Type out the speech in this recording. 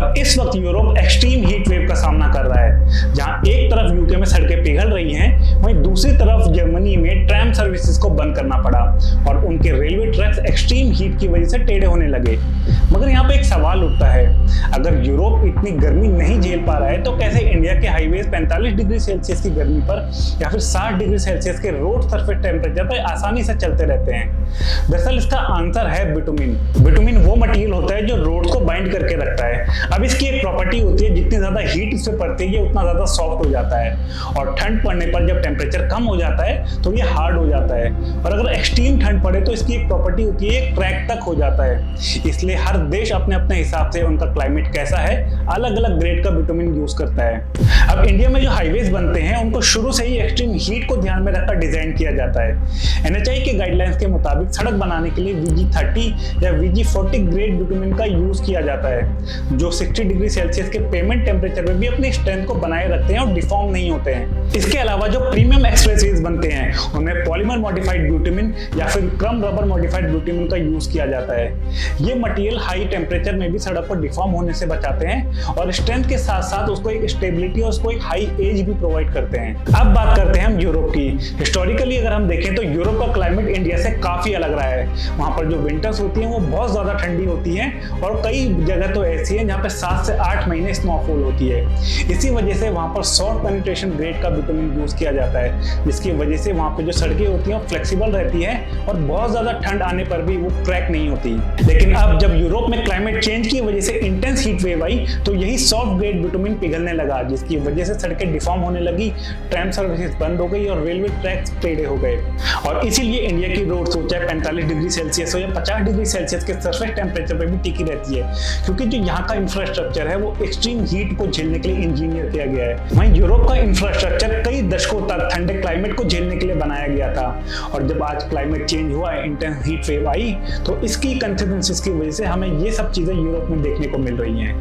और इस वक्त यूरोप एक्सट्रीम हीट वेव का सामना कर रहा है, जहां एक तरफ यूके में सड़कें पिघल रही हैं, वहीं दूसरी तरफ जर्मनी में ट्रैम सर्विसेज को बंद करना पड़ा और उनके रेलवे ट्रैक्स एक्सट्रीम हीट की वजह से टेढ़े होने लगे। मगर यहाँ पे एक सवाल उठता है, अगर यूरोप इतनी गर्मी नहीं झेल पा रहा है तो कैसे इंडिया के हाईवेज 45 डिग्री सेल्सियस की गर्मी पर या फिर 60 डिग्री सेल्सियस के रोड सरफेस टेम्परेचर पर आसानी से चलते रहते हैं? दरअसल इसका आंसर है बिटुमिन। बिटुमिन वो मटेरियल होता है जो रोड को बाइंड करके रखता है। अब इसकी एक प्रॉपर्टी होती है, जितनी ज्यादा हीट इस पे पड़ती है उतना ज्यादा सॉफ्ट हो जाता है और ठंड पड़ने पर जब टेम्परेचर कम हो जाता है तो ये हार्ड हो जाता है। और अगर एक्सट्रीम ठंड पड़े तो इसकी एक प्रॉपर्टी होती है, एक क्रैक तक हो जाता है। इसलिए हर देश अपने अपने हिसाब से उनका क्लाइमेट कैसा है अलग अलग ग्रेड का बिटुमिन यूज करता है। अब इंडिया में जो हाईवेज बनते हैं उनको शुरू से ही एक्सट्रीम हीट को ध्यान में रखकर डिजाइन किया जाता है। NHAI के गाइडलाइंस के मुताबिक सड़क बनाने के लिए VG30 या VG40 ग्रेड बिटुमिन का यूज किया जाता है, जो 60 डिग्री सेल्सियस के पेमेंट टेम्परेचर में भी अपनी स्ट्रेंथ को बनाए रखते हैं और डिफॉर्म नहीं होते हैं। इसके अलावा जो प्रीमियम एक्सप्रेसवेज बनते हैं उनमें पॉलीमर मॉडिफाइड बिटुमिन या फिर क्रम रबर मॉडिफाइड बिटुमिन का यूज किया जाता है। ये मटेरियल हाई टेम्परेचर में भी सड़क को डिफॉर्म होने से बचाते हैं और स्ट्रेंथ के साथ साथ उसको एक स्टेबिलिटी और उसको एक हाई एज भी प्रोवाइड करते हैं। अब बात करते हैं हम यूरोप की। हिस्टोरिकली अगर हम देखें तो यूरोप का क्लाइमेट इंडिया से काफी अलग रहा है। वहां पर जो विंटर्स होती हैं वो बहुत ज्यादा ठंडी होती हैं और कई जगह तो ऐसी है जहाँ पे 7 से 8 महीने स्नोफॉल होती है। इसी वजह से वहां पर सॉफ्ट पेनिट्रेशन ग्रेड का बिटुमिन यूज किया जाता है, जिसकी वजह से वहां पे जो सड़कें होती हैं वो फ्लेक्सिबल रहती हैं और बहुत ज्यादा ठंड आने पर भी वो क्रैक नहीं होती। लेकिन अब जब यूरोप में क्लाइमेट चेंज की वजह से इंटेंस हीट वेव आई तो यही सॉफ्ट ग्रेड बिटुमिन पिघलने लगा, जिसकी वजह से सड़कें डिफॉर्म होने लगी, ट्रैम सर्विसेज बंद हो गई और रेलवे ट्रैक्स टेढ़े हो गए। और इसीलिए इंडिया की रोड चाहे 45 डिग्री सेल्सियस हो या 50 डिग्री सेल्सियस के सरफेस टेम्परेचर पे भी टिकी रहती है, क्योंकि जो यहाँ का इंफ्रास्ट्रक्चर है वो एक्सट्रीम हीट को झेलने के लिए इंजीनियर किया गया है। वहीं यूरोप का इंफ्रास्ट्रक्चर कई दशकों तक ठंडे क्लाइमेट को झेलने के लिए बनाया गया था और जब आज क्लाइमेट चेंज हुआ, इंटेंस हीट वेव आई, तो इसकी कंसिक्वेंसेस की वजह से हमें ये सब चीजें यूरोप में देखने को मिल रही हैं।